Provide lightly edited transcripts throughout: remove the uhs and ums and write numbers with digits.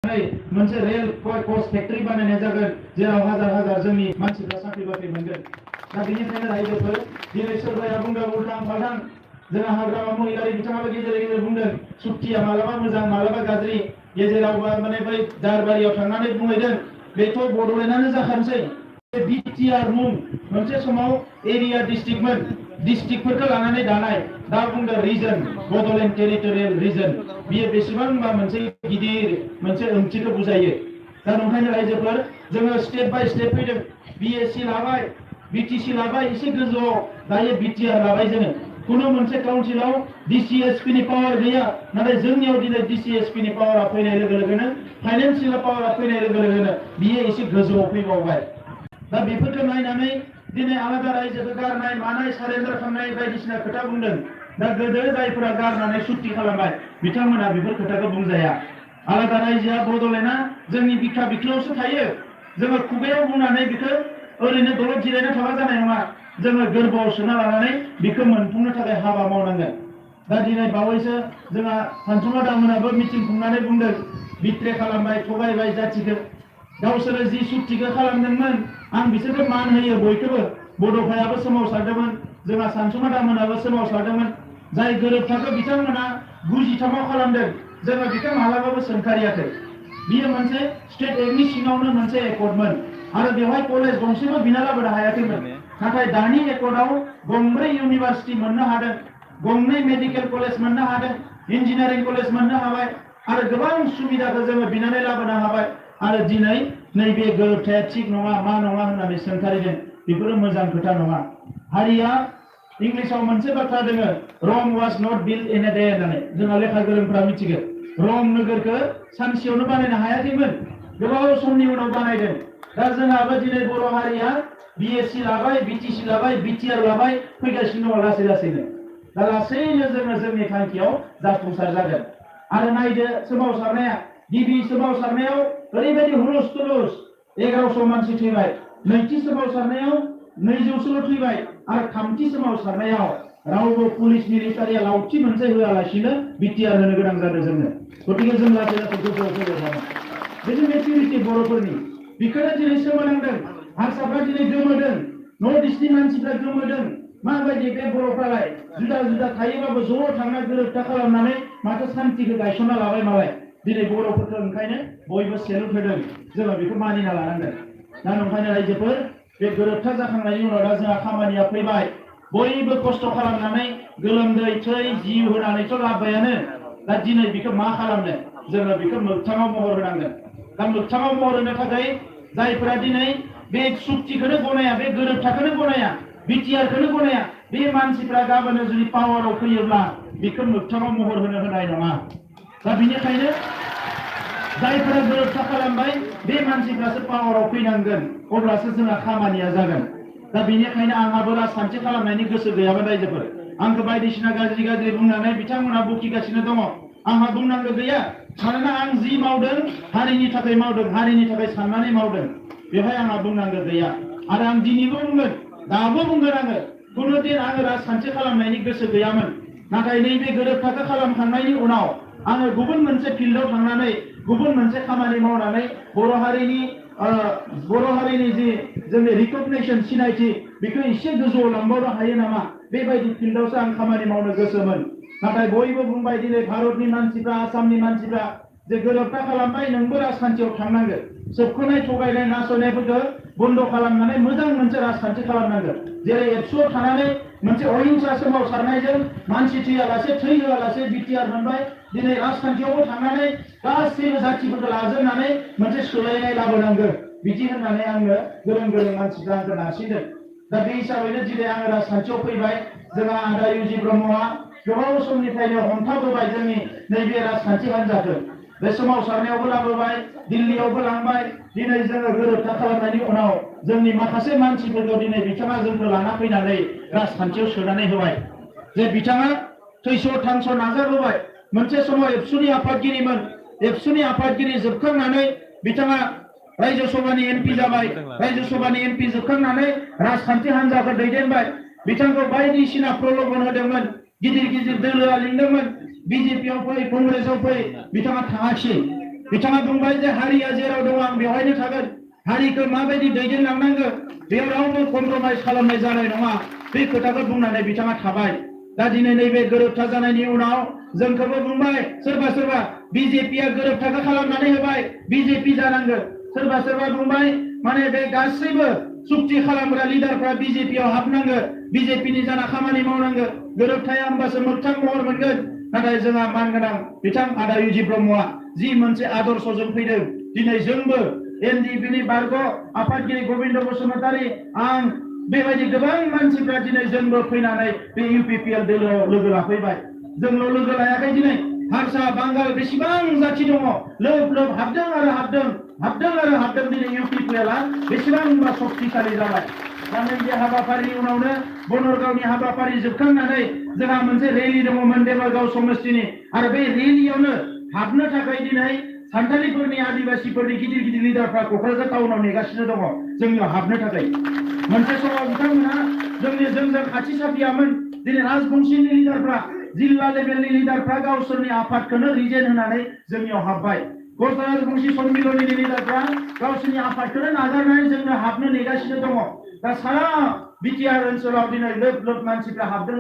मोनसे रेल कच फेक्टरि बानायनाय जागोन जेराव हाजार हाजार जोंनि मानसिफ्रा साख्रि बाख्रि मोनगोन दा बेनिखायनो रायजोफोर दिनै सोरबाया बुंदों उल्टां फाल्टां जोंहा हाग्रामा महिलारि बिथाङाबो गेजेर गेजेर बुंदों सुक्तिया मालाबा मोजां मालाबा गाज्रि गेजेराव माने बै दारबारियाव थांनानै बुंहैदों बेथ' बड'लेण्डआनो जाखानोसै बिटिआर मुं मोनसे समाव एरिया डिस्ट्रिक्टमोन डिस्ट्रिक्टफोरखौ लानानै दानाय दा बुंदों रिजन बड'लेण्ड टेरिटरियेल रिजन बियो बेसेबांबा मोनसे गिदिर मोनसे ओंथिखौ बुजायो दा नंखायनो रायजोफोर जोङो स्टेप बाय स्टेप फैदों बिएससि लाबाय बिटिसि लाबाय एसे गोजौआव दायो बिटिआर लाबाय जोङो कुनु मोनसे काउन्सिलाव डिसिएसपि नि पावार गैया नाथाय जोंनियाव दिनै डिसिएसपि नि पावारा फैनाय लोगो लोगोनो फाइनान्सियेल पावारा फैनाय लोगो लोगोनो बियो एसे गोजौआव फैबावबाय दा बेफोरखौ नायनानै दिनै आलादा रायजोखौ गारनाय मानाय सारेन्डार खालामनाय बायदिसिना खोथा बुंदों दा गोदो जायफोरा गारनानै सुक्ति खालामबाय बिथांमोना बेफोर खोथाखौ बुंजाया आलादा रायजोआ बड'लेण्डआ जोंनि बिखा बिख्लोआवसो थायो जोङो खुगायाव बुंनानै बेखौ ओरैनो दलद जिरायना थाबा जानाय नङा जोङो गोरबोआव सोना लानानै बेखौ मोनफुंनो थाखाय हाबा मावनांगोन दा दिनै बावैसो जोंहा सानसुमा दामोनाबो मिटिं खुंनानै बुंदों बिट्रे खालामबाय थगायबाय जाथिखौ गावसोरो जि सुक्तिखौ खालामदोंमोन आं बिसोरखौ मान होयो बयखौबो बड'फायाबो सोमावसारदोंमोन जोंहा सानसुमा दामोनाबो सोमावसारदोंमोन जाय गोरोबथाखौ बिथांमोना 93आव खालामदों जोङो बेखौ मालाबाबो सोंखारियाखै बियो मोनसे स्टेट एक्टनि सिङावनो मोनसे एकर्डमोन आरो बेवहाय कलेज गंसेबो बिना लाबोनो हायाखैमोन नाथाय दानि एकर्डआव गंब्रै इउनिभार्सिटि मोननो हादों गंनै मेडिकेल कलेज मोननो हादों इन्जिनियारिं कलेज मोननो हाबाय आरो गोबां सुबिदाखौ जोङो बिनानै लाबोनो हाबाय आरो दिनै नैबे गोरोबथाया थिग नङा मा नङा होननानै सोंखारिदों बेफोरो मोजां खोथा नङा हारिया इंलिसाव मोनसे बाथ्रा दङ Rome was not built in a day होननानै जोंहा लेखा गोरोंफ्रा मिथिगौ रम नोगोरखौ सानसेयावनो बानायनो हायाखैमोन गोबाव समनि उनाव बानायदों दा जोंहाबो दिनै बर' हारिया बिएससि लाबाय बिटिसि लाबाय बिटिआर लाबाय फैगासिनो दङ लासै लासैनो दा लासैनो जोङो जोंनि थांखियाव जाफुंसार जागोन आरो नायदो सोमावसारनाया गिबि सोमावसारनायाव ओरैबायदि हुलुस तुलुस 1100 मानसि थैबाय नैथि सोमावसारनायाव 200सल' थैबाय आरो थामथि सोमावसारनायाव रावबो पुलिस मिलिटारिया लावथि मोनसे होआलासिनो बिटिआर होनो गोनां जादों जोंनो गतिके जों लासै लासै गोजौआव फैबाय थागोन बेनो मेचुरिटि बर'फोरनि बेखौनो दिनै सोमोनांदों हारसाफ्रा दिनै गोमोदों नर्थ इस्टनि मानसिफ्रा गोमोदों माबायदि बे बर'फ्रालाय जुदा जुदा थायोबाबो ज' थांना गोरोबथा खालामनानै माथो सान्तिखौ गायसनना लाबाय मालाय दिनै बर'फोरखौ ओंखायनो बयबो सेलुट होदों जोङो बेखौ मानिना लानांगोन दा नंखायनो रायजोफोर बे गोरोबथा जाखांनायनि उनाव दा जोंहा खामानिया फैबाय बयबो खस्थ' खालामनानै गोलोमदै थै जिउ होनानैथ' लाबोबायानो दा दिनै बेखौ मा खालामनो जोङो बेखौ मोगथाङाव महर होनांगोन दा मोगथाङाव महर होनो थाखाय जायफोरा दिनै बे सुक्तिखौनो गनाया बे गोरोबथाखौनो गनाया बिटिआरखौनो गनाया बे मानसिफ्रा गाबोनो जुदि पावाराव फैयोब्ला बेखौ मोगथाङाव महर होनाय नङा दा बेनिखायनो जायफोरा गोरोबथा खालामबाय बे मानसिफ्रासो पावाराव फैनांगोन अब्लासो जोंहा खामानिया जागोन दा बेनिखायनो आंहाबो राजखान्थि खालामनायनि गोसो गैयामोन रायजोफोर आंखौ बायदिसिना गाज्रि गाज्रि बुंनानै बिथांमोना बखिगासिनो दङ आंहा बुंनांगौ गैया मानोना आं जि मावदों हारिनि थाखाय मावदों हारिनि थाखाय साननानै मावदों बेवहाय आंहा बुंनांगौ गैया आरो आं दिनैबो बुंगोन दाबो बुंगोन आङो कुनु दिन आङो राजखान्थि खालामनायनि गोसो गैयामोन नाथाय नैबे गोरोबथाखौ खालामखांनायनि उनाव आङो गुबुन मोनसे फिल्डआव थांनानै गुबुन मोनसे खामानि मावनानै बर' हारिनि जि जोंनि रिकगनाइजेसन सिनायथि बेखौ एसे गोजौआव लांबावनो हायो नामा बेबायदि फिल्डआवसो आं खामानि मावनो गोसोमोन नाथाय बयबो बुंबाय दिनै भारतनि मानसिफ्रा आसामनि मानसिफ्रा जे गोरोबथा खालामबाय नोंबो राजखान्थियाव थांनांगोन सोबख'नाय थगायनाय नासयनायफोरखौ बन्द' खालामनानै मोजां मोनसे राजखान्थि खालामनांगोन जेरै एबसुआव थानानै मोनसे अहिंसा सोमावसारनायजों मानसि थैयालासे थै होआलासे बिटिआर मोनबाय दिनै राजखान्थियावबो थांनानै गासैबो जाथिफोरखौ लाजोबनानै मोनसे सोलायनाय लाबोनांगोन बिदि होननानै आङो गोरों गोरों मानसिफ्रा आंखौ नारसिनदों दा बे हिसाबैनो दिनै आङो राजखान्थियाव फैबाय जोंहा आदा इउजि ब्रह्मआ गोबाव समनिफ्रायनो हमथाबोबाय जोंनि नैबे राजखान्थि हान्जाखौ बे सोमावसारनायावबो लाबोबाय दिल्लीयावबो लांबाय दिनै जोङो गोरोबथा खालामनायनि उनाव जोंनि माखासे मानसिफोरखौ दिनै बिथाङा जोंखौ लाना फैनानै राजखान्थियाव सोनानै होबाय जे बिथाङा थैस' थांस' नाजाबोबाय मोनसे समाव एबसुनि आफादगिरिमोन एबसुनि आफादगिरि जोबखांनानै बिथाङा रायजो सभानि एमपि जाबाय रायजो सभानि एमपि जोबखांनानै राजखान्थि हान्जाखौ दैदेनबाय बिथांखौ बायदिसिना प्रलोभन होदोंमोन गिदिर गिदिर दोलोआ लिंदोंमोन बिजेपियाव फै कंग्रेसआव फै बिथाङा थाङाखिसै बिथाङा बुंबाय जे हारिया जेराव दं आं बेवहायनो थागोन हारिखौ माबायदि दैदेनलांनांगौ बेयाव रावबो कमप्रमाइज खालामनाय जानाय नङा बे खोथाखौ बुंनानै बिथाङा थाबाय दा दिनै नैबे गोरोबथा जानायनि उनाव जोंखौबो बुंबाय सोरबा सोरबा बिजेपिया गोरोबथाखौ खालामनानै होबाय बिजेपि जानांगौ सोरबा सोरबा बुंबाय माने बे गासैबो सुक्ति खालामग्रा लिडारफ्रा बिजेपियाव हाबनांगौ बिजेपिनि जाना खामानि मावनांगौ गोरोबथाया होमबासो मोगथां महर मोनगोन नाथाय जोंहा मानगोनां बिथां आदा इउजि ब्रह्मआ जि मोनसे आदर्शजों फैदों दिनै जोंबो एनडिपिनि बारग' आफादगिरि गबिन्द बसुमतारी आं बेबायदि गोबां मानसिफ्रा दिनै जोंबो फैनानै बे इउपिपिएल दोलोआव लोगो लाफैबाय जोंल' लोगो लायाखै दिनै हारसा बांगाल बेसेबां जाथि दङ लोब लोब हाबदों आरो हाबदों दिनै इउपिपिएलआ बेसेबांबा शक्तिशालि जाबाय दा नैबे हाबाफारिनि उनावनो बनरगावनि हाबाफारि जोबखांनानै जोंहा मोनसे रेलि दङमोन देबरगाव समष्टिनि आरो बे रेलियावनो हाबनो थाखाय दिनै सान्थालिफोरनि आदिबासिफोरनि गिदिर गिदिर लिडारफ्रा क'क्राझार टाउनाव नेगासिनो दङ जोंनियाव हाबनो थाखाय मोनसे समाव बिथांमोना जोंजों खाथि साफियामोन दिनै राजबंशीनि लिडारफ्रा जिल्ला लेभेलनि लिडारफ्रा गावसोरनि आफादखौनो रिजेन होनानै जोंनियाव हाबबाय गौर राजबंशी सम्मिलननि लिडारफ्रा गावसोरनि आफादखौनो नागारनानै जोंनो हाबनो नेगासिनो दङ दा सारा बिटिआर ओनसोलाव दिनै लोब लोब मानसिफ्रा हाबदों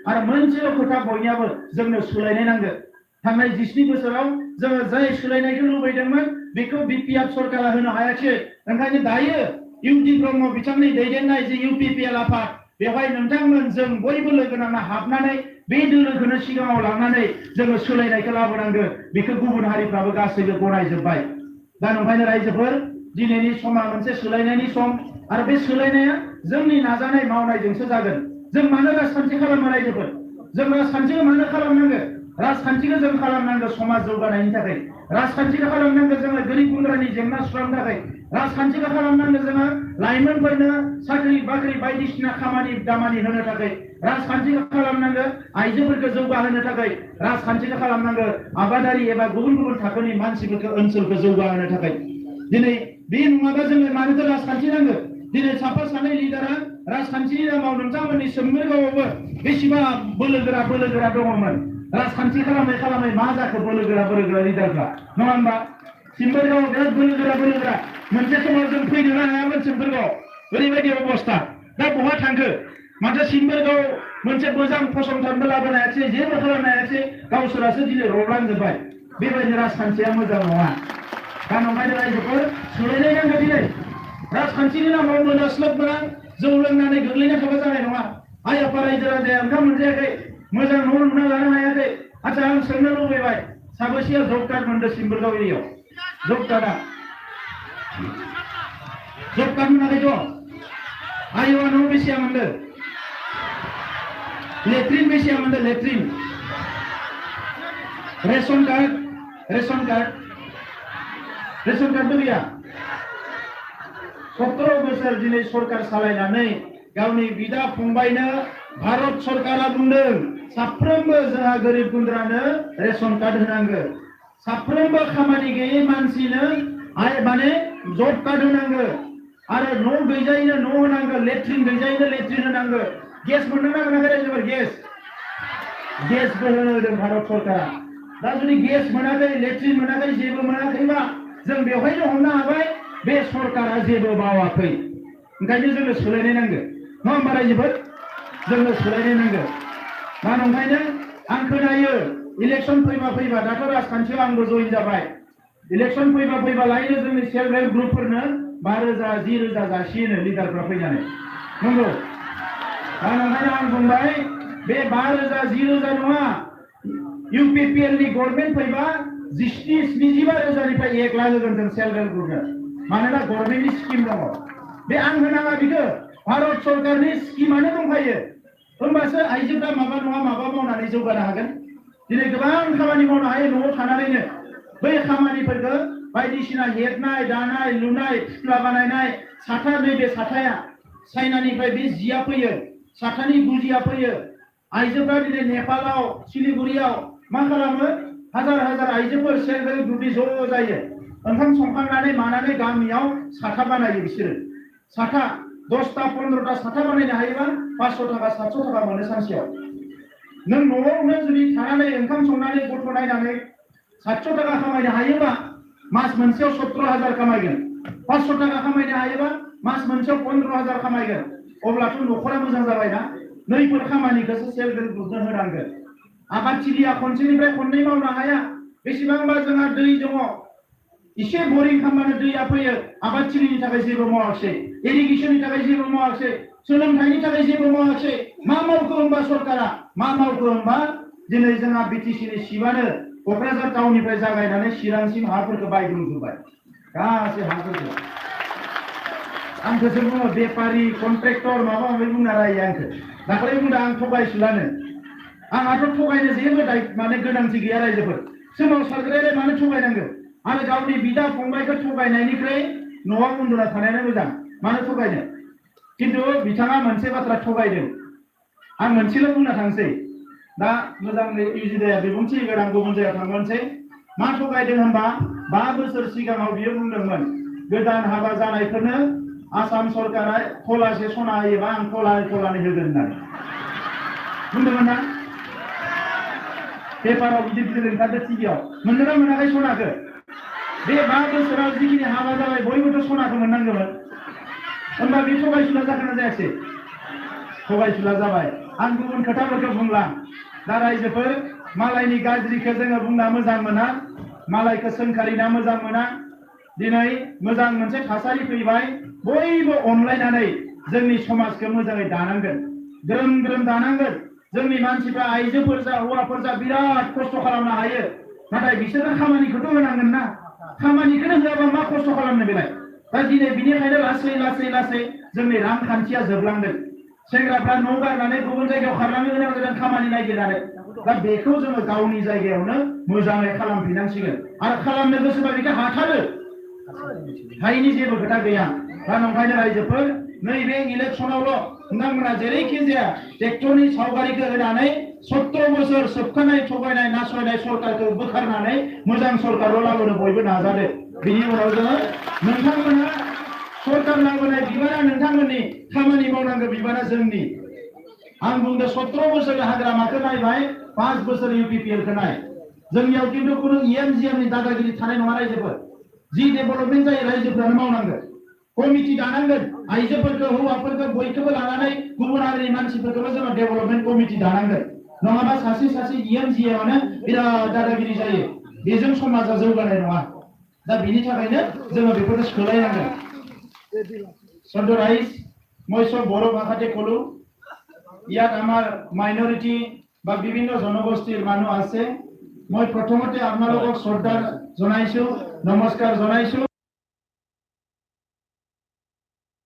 आरो मोनसेल' खोथा बयनियाबो जोंनो सोलायनाय नांगौ थांनाय 17 बोसोराव जोङो जाय सोलायनायखौ लुबैदोंमोन बेखौ बिपिएफ सरकारा होनो हायाखै ओंखायनो दायो इउजि ब्रह्म बिथांनि दैदेननाय जे इउपिपिएल आफाद बेवहाय नोंथांमोन जों बयबो लोगो नांना हाबनानै बे दोलोखौनो सिगाङाव लांनानै जोङो सोलायनायखौ लाबोनांगौ बेखौ गुबुन हारिफ्राबो गासैबो गनायजोब्बाय दा नंखायनो रायजोफोर दिनैनि समा मोनसे सोलायनायनि सम आरो बे सोलायनाया जोंनि नाजानाय मावनायजोंसो जागोन जों मानो राजखान्थि खालामो रायजोफोर जों राजखान्थिखौ मानो खालामनांगौ राजखान्थिखौ जों खालामनांगौ समाज जौगानायनि थाखाय राजखान्थिखौ खालामनांगौ जोङो गोरिब गुन्द्रानि जेंना सुस्रांनो थाखाय राजखान्थिखौ खालामनांगौ जोङो लाइमोनफोरनो साख्रि बाख्रि बायदिसिना खामानि दामानि होनो थाखाय राजखान्थिखौ खालामनांगौ आइजोफोरखौ जौगाहोनो थाखाय राजखान्थिखौ खालामनांगौ आबादारि एबा गुबुन गुबुन थाखोनि मानसिफोरखौ ओनसोलखौ जौगाहोनो थाखाय दिनै बे नङाबा जोङो मानोथो राजखान्थि नांगौ दिनै साफा सानै लिडारा राजखान्थिनि नामाव नोंथांमोननि सोमोरगावआवबो बेसेबा बोलोगोरा दङमोन राजखान्थि खालामै मा जाखो बोलोगोरा लिडारफ्रा नङा होनबा सिम्बोरगावआव बिराद बोलोगोरा मोनसे समाव जों फैनोनो हायामोन सिम्बोरगावआव ओरैबायदि अबस्था दा बहा थांखो माथो सिम्बोरगाव मोनसे मोजां फसंथानबो लाबोनो हायाखै जेबो खालामनो हायाखै गावसोरासो दिनै रबलांजोब्बाय बेबायदि राजखान्थिया मोजां नङा दा नंखायनो रायजोफोर सोलायनाय नांगौ दिनै राजखान्थिनि नामाव मोनास्लोब मोना जौ लोंनानै गोग्लैना थाबा जानाय नङा आइ आफा रायजो राजाया ओंखाम मोनजायाखै मोजां न' लुना लानो हायाखै आচ্ছা आं सोंनो लुबैबाय साबेसेया जब कार्ड मोनदों सिम्बोरगाव एरियायाव जब कार्ड मोनाखैथ' आइआ न' बेसेया मोनदों लेट्रिन बेसेया मोनदों लेट्रिन रेशन कार्डबो गैया 17 बोसोर दिनै सरकार सालायनानै गावनि बिदा फंबायनो भारत सरकारा बुंदों साफ्रोमबो जोंहा गोरिब गुन्द्रानो रेशन कार्ड होनांगौ साफ्रोमबो खामानि गैयै मानसिनो माने जब कार्ड होनांगौ आरो न' गैजायैनो न' होनांगौ लेट्रिन गैजायैनो लेट्रिन होनांगौ गेस मोनदोंना मोनाखै रायजोफोर गेसबो होदों भारत सरकारा दा जुदि गेस मोनाखै लेट्रिन मोनाखै जेबो मोनाखैबा जों बेवहायनो हमनो हाबाय बे सरकारा जेबो मावाखै ओंखायनो जोंनो सोलायनाय नांगौ नङा होमबा रायजोफोर जोंनो सोलायनाय नांगौ दा नंखायनो आं खोनायो इलेक्सन फैबा दाथ' राजखान्थियाव आंबो जइन जाबाय इलेक्सन फैबा लायनो जोंनि सेल्फ हेल्प ग्रुपफोरनो 5,000 10,000 जासियोनो लिडारफ्रा फैनानै नंगौ दा नंखायनो आं बुंबाय बे 5,000 10,000 नङा इउपिपिएलनि गभर्नमेन्ट फैबा 75,000निफ्राय 1 लाख होगोन जों सेल्फ हेल्प ग्रुपनो मानोना गभर्नमेन्टनि स्किम दङ बे आं होनाङा बेखौ भारत सरकारनि स्किमानो दंखायो होमबासो आइजोफ्रा माबा नङा माबा मावनानै जौगानो हागोन दिनै गोबां खामानि मावनो हायो न'आव थानानैनो बै खामानिफोरखौ बायदिसिना हेबनाय दानाय लुनाय फुथुला बानायनाय साथा नैबे साथाया चाइनानिफ्राय बे जिया फैयो साथानि गुजिया फैयो आइजोफ्रा दिनै नेपालाव सिलिगुरियाव मा खालामो हाजार आइजोफोर सेल्फ हेल्प ग्रुपनि ज' जायो ओंखाम संखांनानै मानानै गामियाव साथा बानायो बिसोरो साथा 10टा 15टा साथा बानायनो हायोबा 500 थाखा 700 थाखा मोनो सानसेयाव नों न'आवनो जुदि थानानै ओंखाम संनानै गथ' नायनानै 700 थाखा खामायनो हायोबा मास मोनसेयाव 17,000 खामायगोन 500 टाका खामायनो हायोबा मास मोनसेयाव 15,000 खामायगोन अब्लाथ' न'खरा मोजां जाबाय ना नैफोर खामानिखौसो सेल्फ हेल्प ग्रुपनो होनांगोन आबादथिलिया खनसेनिफ्राय खननै मावनो हाया बेसेबांबा जोंहा दै दङ इसे बोरिं खालामबानो दैया फैयो आबादथिलिनि थाखाय जेबो मावाखै इरिगेसननि थाखाय जेबो मावाखै सोलोंथाइनि थाखाय जेबो मावाखै मा मावखो होनबा सरकारा मा मावखो होनबा दिनै जोंहा बिटिसिनि सिबानो क'क्राझार टाउननिफ्राय जागायनानै चिरांसिम हाफोरखौ बायग्लुंजोब्बाय गासै हाफोरखौ आंखौसो बुङो बेपारि कन्ट्रेक्टर माबा माबि बुंना रायो आंखौ दाखालि बुंदों आं थगायसुलानो आंहाथ' थगायनो जेबो माने गोनांथि गैया रायजोफोर सोमावसारग्रायालाय मानो थगायनांगौ आरो गावनि बिदा फंबायखौ थगायनायनिख्रुइ न'आव उन्दुना थानायानो मोजां मानो थगायनो खिन्थु बिथाङा मोनसे बाथ्रा थगायदों आं मोनसेल' बुंना थांसै दा मोजां इउजिदाया बिबुंथि होगोन आं गुबुन जायगायाव थांनोसै मा थगायदों होनबा 5 बोसोर सिगाङाव बियो बुंदोंमोन गोदान हाबा जानायफोरनो आसाम सरकारा थलासे सना होयोबा आं थलानै होगोन होननानै बुंदोंमोन ना पेपाराव गिदिर गिदिर ओंखारदों टिभियाव मोनदोंना मोनाखै सनाखौ बे 5 बोसोराव जिखिनि हाबा जाबाय बयबोथ' सनाखौ मोननांगौमोन होनबा बे थगायसुला जागोन ना जायासै थगायसुला जाबाय आं गुबुन खोथाफोरखौ बुंला दा रायजोफोर मालायनि गाज्रिखौ जोङो बुंना मोजां मोना मालायखौ सोंखारिना मोजां मोना दिनै मोजां मोनसे थासारि फैबाय बयबो अनलायनानै जोंनि समाजखौ मोजाङै दानांगोन ग्रोम ग्रोम दानांगोन जोंनि मानसिफ्रा आइजोफोर जा हौवाफोर जा बिराद खस्थ' खालामनो हायो नाथाय बिसोरनो खामानिखौथ' होनांगोन ना खामानिखौनो होआबा मा खस्थ' खालामनो बेलाय दा दिनै बिनिखायनो लासै लासै लासै जोंनि रांखान्थिया जोबलांदों सेंग्राफ्रा न' गारनानै गुबुन जायगायाव खारलांनो गोनां जादों खामानि नागिरनानै दा बेखौ जोङो गावनि जायगायावनो मोजाङै खालामफिननांसिगोन आरो खालामनो गोसोबा बेखौ हाथारो हायिनि जेबो खोथा गैया दा नंखायनो रायजोफोर नैबे इलेक्सनावल' नोंथांमोना जेरैखि जाया ट्रेक्टरनि सावगारिखौ होनानै 17 बोसोर सोबखानाय थगायनाय नासयनाय सरकारखौ बोखारनानै मोजां सरकारल' लाबोनो बयबो नाजादो बिनि उनाव जोङो नोंथांमोना सरकार लाबोनाय बिबाना नोंथांमोननि खामानि मावनांगौ बिबाना जोंनि आं बुंदों 17 बोसोर हाग्रामाखौ नायबाय 5 बोसोर इउपिपिएलखौ नाय जोंनियाव खिन्थु कुनु इएमजिएमनि दादागिरि थानाय नङा रायजोफोर जि डेभेलपमेन्ट जायो रायजोफ्रानो मावनांगोन कमिटि दानांगोन आइजोफोरखौ हौवाफोरखौ बयखौबो लानानै गुबुन हारिनि मानसिफोरखौबो जोङो डेभेलपमेन्ट कमिटि दानांगोन नङाबा सासे सासे इएमजिएमानो बिराद दादागिरि जायो बेजों समाजा जौगानाय नङा दा बिनि थाखायनो जोङो बेफोरखौ सोलायनांगोन সন্ধ্য রাইজ মই সব বড় ভাষাতে কলো ইয়াত আমাৰ মাইনৰিটি বা বিভিন্ন জনগোষ্ঠীৰ মানুহ আছে মই প্ৰথমতে আপোনালোকক শ্ৰদ্ধা জনাইছো নমস্কাৰ জনাইছো